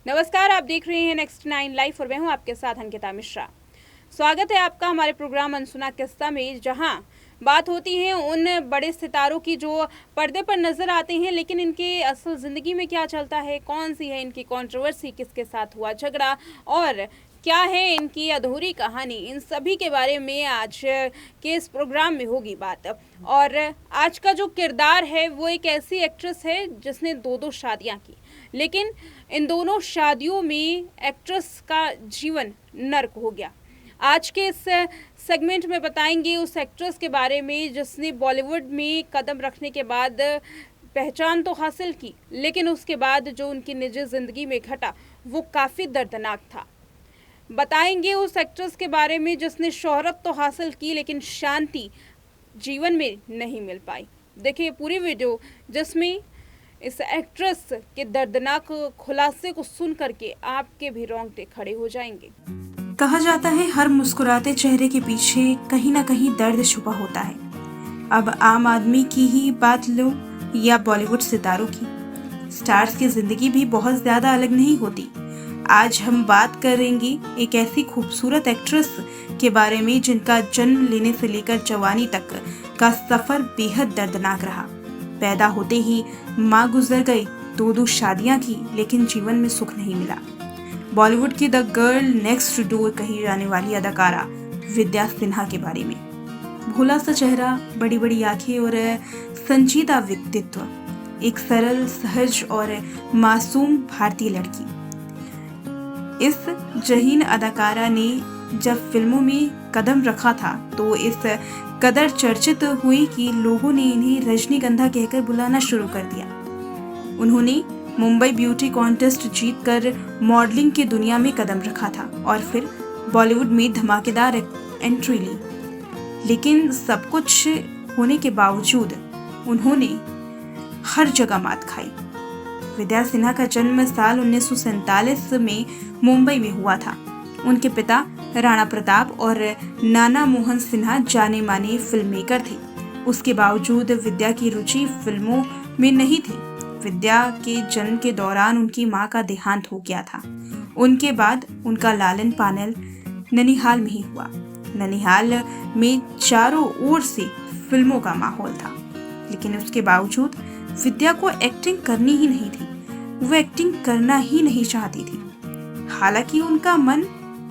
नमस्कार, आप देख रहे हैं नेक्स्ट 9 लाइव और मैं हूं आपके साथ अंकिता मिश्रा। स्वागत है आपका हमारे प्रोग्राम अनसुना किस्सा में, जहां बात होती है उन बड़े सितारों की जो पर्दे पर नजर आते हैं, लेकिन इनके असल जिंदगी में क्या चलता है, कौन सी है इनकी कंट्रोवर्सी, किसके साथ हुआ झगड़ा और क्या है इनकी अधूरी कहानी, इन सभी के बारे में आज के इस प्रोग्राम में होगी बात। और आज का जो किरदार है वो एक ऐसी एक्ट्रेस है जिसने दो शादियां की, लेकिन इन दोनों शादियों में एक्ट्रेस का जीवन नर्क हो गया। आज के इस सेगमेंट में बताएंगे उस एक्ट्रेस के बारे में जिसने बॉलीवुड में कदम रखने के बाद पहचान तो हासिल की, लेकिन उसके बाद जो उनकी निजी ज़िंदगी में घटा वो काफ़ी दर्दनाक था। बताएंगे उस एक्ट्रेस के बारे में जिसने शोहरत तो हासिल की लेकिन शांति जीवन में नहीं मिल पाई। देखिए पूरी वीडियो, जिसमें इस एक्ट्रेस के दर्दनाक खुलासे को सुन करके आपके भी रोंगटे खड़े हो जाएंगे। कहा जाता है हर मुस्कुराते चेहरे के पीछे कहीं ना कहीं दर्द छुपा होता है। अब आम आदमी की ही बात लो या बॉलीवुड सितारों की, स्टार्स की जिंदगी भी बहुत ज्यादा अलग नहीं होती। आज हम बात करेंगे एक ऐसी खूबसूरत एक्ट्रेस के बारे में जिनका जन्म लेने से लेकर जवानी तक का सफर बेहद दर्दनाक रहा। पैदा होते ही माँ गुजर गई, दो शादियां की, लेकिन जीवन में सुख नहीं मिला। बॉलीवुड की द गर्ल नेक्स्ट डोर कही जाने वाली अदाकारा विद्या सिन्हा के बारे में। भोला सा चेहरा, बड़ी बड़ी आंखें और संजीदा व्यक्तित्व, एक सरल, सहज और मासूम भारतीय लड़की। इस जहीन अदाकारा ने जब फिल्मों में कदम रखा था तो इस कदर चर्चित हुई कि लोगों ने इन्हें रजनीगंधा कहकर बुलाना शुरू कर दिया। उन्होंने मुंबई ब्यूटी कॉन्टेस्ट जीतकर मॉडलिंग की दुनिया में कदम रखा था और फिर बॉलीवुड में धमाकेदार एंट्री ली। लेकिन सब कुछ होने के बावजूद उन्होंने हर जगह मात खाई। विद्या सिन्हा का जन्म साल 1947 में मुंबई में हुआ था। उनके पिता राणा प्रताप और नाना मोहन सिन्हा जाने माने फिल्म मेकर थे। उसके बावजूद विद्या की रुचि फिल्मों में नहीं थी। विद्या के जन्म के दौरान उनकी मां का देहांत हो गया था। उनके बाद उनका लालन पालन ननिहाल में ही हुआ। ननिहाल में चारों ओर से फिल्मों का माहौल था, लेकिन उसके बावजूद विद्या को एक्टिंग करनी ही नहीं थी। वो एक्टिंग करना ही नहीं चाहती थी। हालांकि उनका मन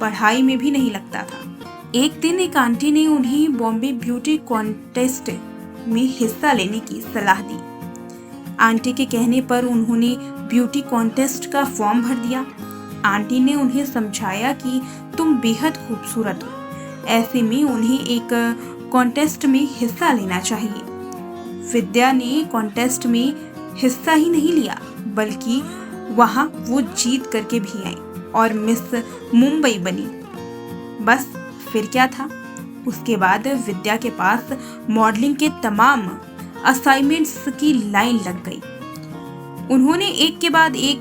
पढ़ाई में भी नहीं लगता था। एक दिन एक आंटी ने उन्हें बॉम्बे ब्यूटी कॉन्टेस्ट में हिस्सा लेने की सलाह दी। आंटी के कहने पर उन्होंने ब्यूटी कॉन्टेस्ट का फॉर्म भर दिया। आंटी ने उन्हें समझाया कि तुम बेहद खूबसूरत हो, ऐसे में उन्हें एक कॉन्टेस्ट में हिस्सा लेना चाहिए। विद्या ने कॉन्टेस्ट में हिस्सा ही नहीं लिया, बल्कि वहां वो जीत करके भी आई और मिस मुंबई बनी। बस फिर क्या था, उसके बाद विद्या के पास मॉडलिंग के तमाम असाइनमेंट्स की लाइन लग गई। उन्होंने एक के बाद एक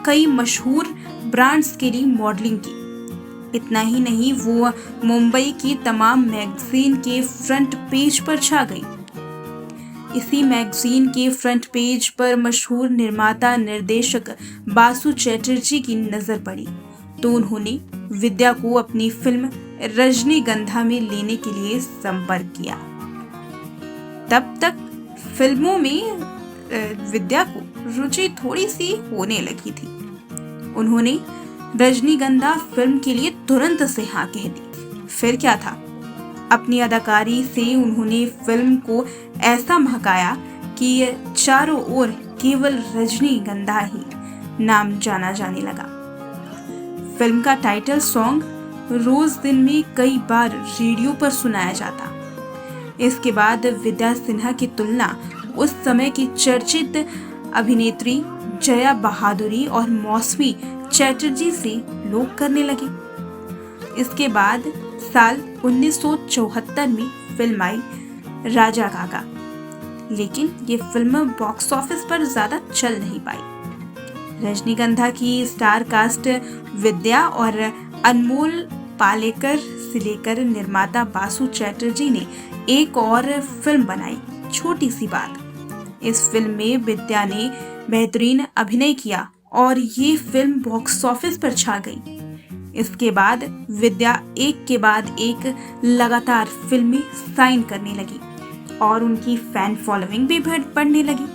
कई मशहूर ब्रांड्स के लिए मॉडलिंग की। इतना ही नहीं, वो मुंबई की तमाम मैगजीन के फ्रंट पेज पर छा गई। इसी मैगजीन के फ्रंट पेज पर मशहूर निर्माता निर्देशक बासु चैटर्जी की नजर पड़ी तो उन्होंने विद्या को अपनी फिल्म रजनीगंधा में लेने के लिए संपर्क किया। तब तक फिल्मों में विद्या को रुचि थोड़ी सी होने लगी थी। उन्होंने रजनीगंधा फिल्म के लिए तुरंत से हाँ कह दी। फिर क्या था, अपनी अदाकारी से उन्होंने फिल्म को ऐसा महकाया कि चारों ओर केवल रजनीगंधा ही नाम जाना जाने लगा। फिल्म का टाइटल सॉन्ग रोज दिन में कई बार रेडियो पर सुनाया जाता। इसके बाद विद्या सिन्हा की तुलना उस समय की चर्चित अभिनेत्री जया बहादुरी और मौसमी चैटर्जी से लोग करने लगे। इसके बाद साल 1974 में फिल्म आई राजा काका, लेकिन ये फिल्म बॉक्स ऑफिस पर ज्यादा चल नहीं पाई। रजनीगंधा की स्टार कास्ट विद्या और अनमोल पालेकर से लेकर निर्माता बासु चैटर्जी ने एक और फिल्म बनाई, छोटी सी बात। इस फिल्म में विद्या ने बेहतरीन अभिनय किया और ये फिल्म बॉक्स ऑफिस पर छा गई। इसके बाद विद्या एक के बाद एक लगातार फिल्में साइन करने लगी और उनकी फैन फॉलोइंग भी बढ़ने लगी।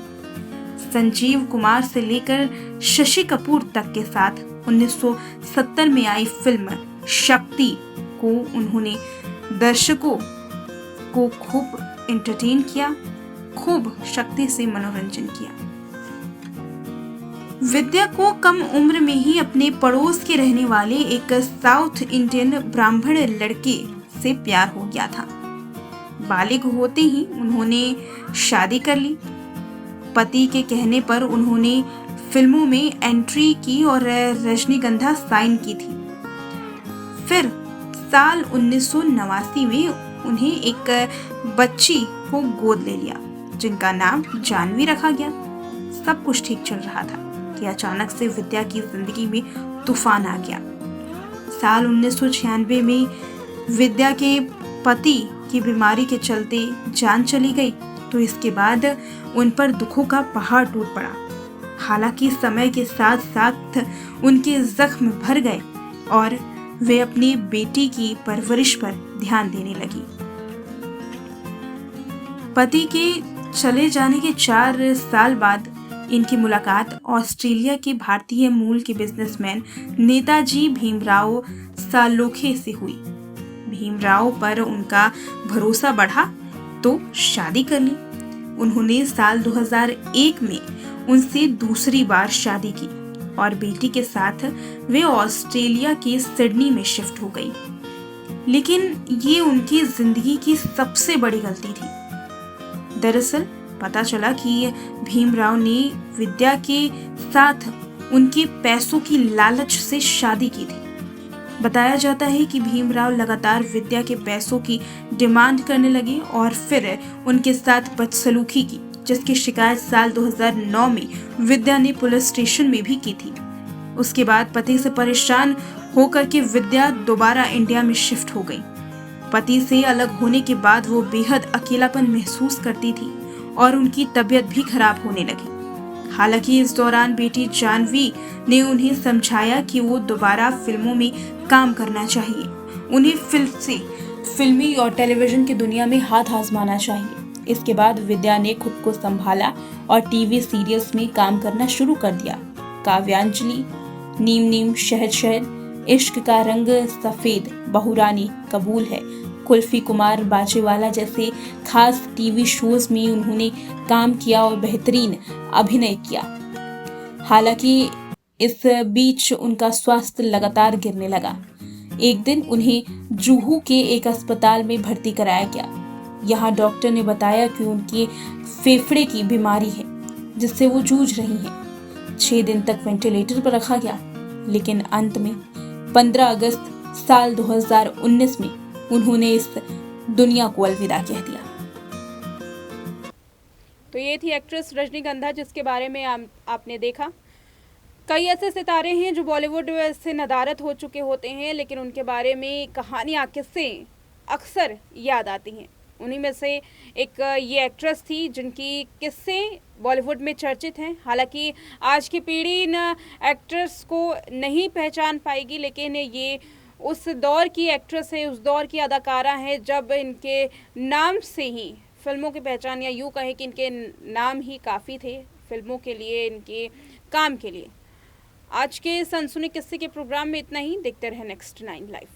संजीव कुमार से लेकर शशि कपूर तक के साथ 1970 में आई फिल्म शक्ति को उन्होंने दर्शकों को खूब एंटरटेन किया, खूब शक्ति से मनोरंजन किया। विद्या को कम उम्र में ही अपने पड़ोस के रहने वाले एक साउथ इंडियन ब्राह्मण लड़के से प्यार हो गया था। बालिग होते ही उन्होंने शादी कर ली। पति के कहने पर उन्होंने फिल्मों में एंट्री की और रजनीगंधा साइन की थी। फिर साल 1989 में उन्हें एक बच्ची को गोद ले लिया जिनका नाम जानवी रखा गया। सब कुछ ठीक चल रहा था कि अचानक से विद्या की जिंदगी में तूफान आ गया। साल 1996 में विद्या के पति की बीमारी के चलते जान चली गई तो इसके बाद उन पर दुखों का पहाड़ टूट पड़ा। हालांकि समय के साथ साथ उनके जख्म भर गए और वे अपनी बेटी की परवरिश पर ध्यान देने लगी। पति के चले जाने के 4 साल बाद इनकी मुलाकात ऑस्ट्रेलिया के भारतीय मूल के बिजनेसमैन नेताजी भीमराव सालोखे से हुई। भीमराव पर उनका भरोसा बढ़ा तो शादी कर ली। उन्होंने साल 2001 में उनसे दूसरी बार शादी की और बेटी के साथ वे ऑस्ट्रेलिया के सिडनी में शिफ्ट हो गई। लेकिन ये उनकी जिंदगी की सबसे बड़ी गलती थी। दरअसल पता चला कि भीमराव ने विद्या के साथ उनके पैसों की लालच से शादी की थी। बताया जाता है कि भीमराव लगातार विद्या के पैसों की डिमांड करने लगे और फिर उनके साथ बदसलूकी की, जिसकी शिकायत साल 2009 में विद्या ने पुलिस स्टेशन में भी की थी। उसके बाद पति से परेशान होकर के विद्या दोबारा इंडिया में शिफ्ट हो गई। पति से अलग होने के बाद वो बेहद अकेलापन महसूस करती थी और उनकी तबीयत भी खराब होने लगी। हालांकि इस दौरान बेटी जानवी ने उन्हें समझाया कि वो दोबारा फिल्मों में काम करना चाहिए, उन्हें फिल्मी और टेलीविजन की दुनिया में हाथ आजमाना चाहिए। इसके बाद विद्या ने खुद को संभाला और टीवी सीरियल्स में काम करना शुरू कर दिया। काव्यांजलि, नीम नीम शहद शहद, इश्क का रंग सफेद, बहुरानी, कबूल है, कुल्फी कुमार बाजेवाला जैसे खास टीवी शोज में उन्होंने काम किया और बेहतरीन अभिनय किया। हालांकि इस बीच उनका स्वास्थ्य लगातार गिरने लगा। एक दिन उन्हें जुहू के एक अस्पताल में भर्ती कराया गया। यहाँ डॉक्टर ने बताया कि उनके फेफड़े की बीमारी है जिससे वो जूझ रही हैं। 6 दिन तक वेंटिलेटर पर रखा गया, लेकिन अंत में 15 अगस्त साल 2019 में उन्होंने इस दुनिया को अलविदा कह दिया। तो ये थी एक्ट्रेस रजनीगंधा, जिसके बारे में आपने देखा। कई ऐसे सितारे हैं जो बॉलीवुड से नदारत हो चुके होते हैं, लेकिन उनके बारे में कहानियाँ, किस्से अक्सर याद आती हैं। उन्हीं में से एक ये एक्ट्रेस थी जिनकी किस्से बॉलीवुड में चर्चित हैं। हालांकि आज की पीढ़ी इन एक्ट्रेस को नहीं पहचान पाएगी, लेकिन ये उस दौर की एक्ट्रेस है, उस दौर की अदाकारा है जब इनके नाम से ही फिल्मों की पहचान, या यूँ कहें कि इनके नाम ही काफ़ी थे फिल्मों के लिए, इनके काम के लिए। आज के सनसनी किस्से के प्रोग्राम में इतना ही। देखते रहें नेक्स्ट 9 लाइव।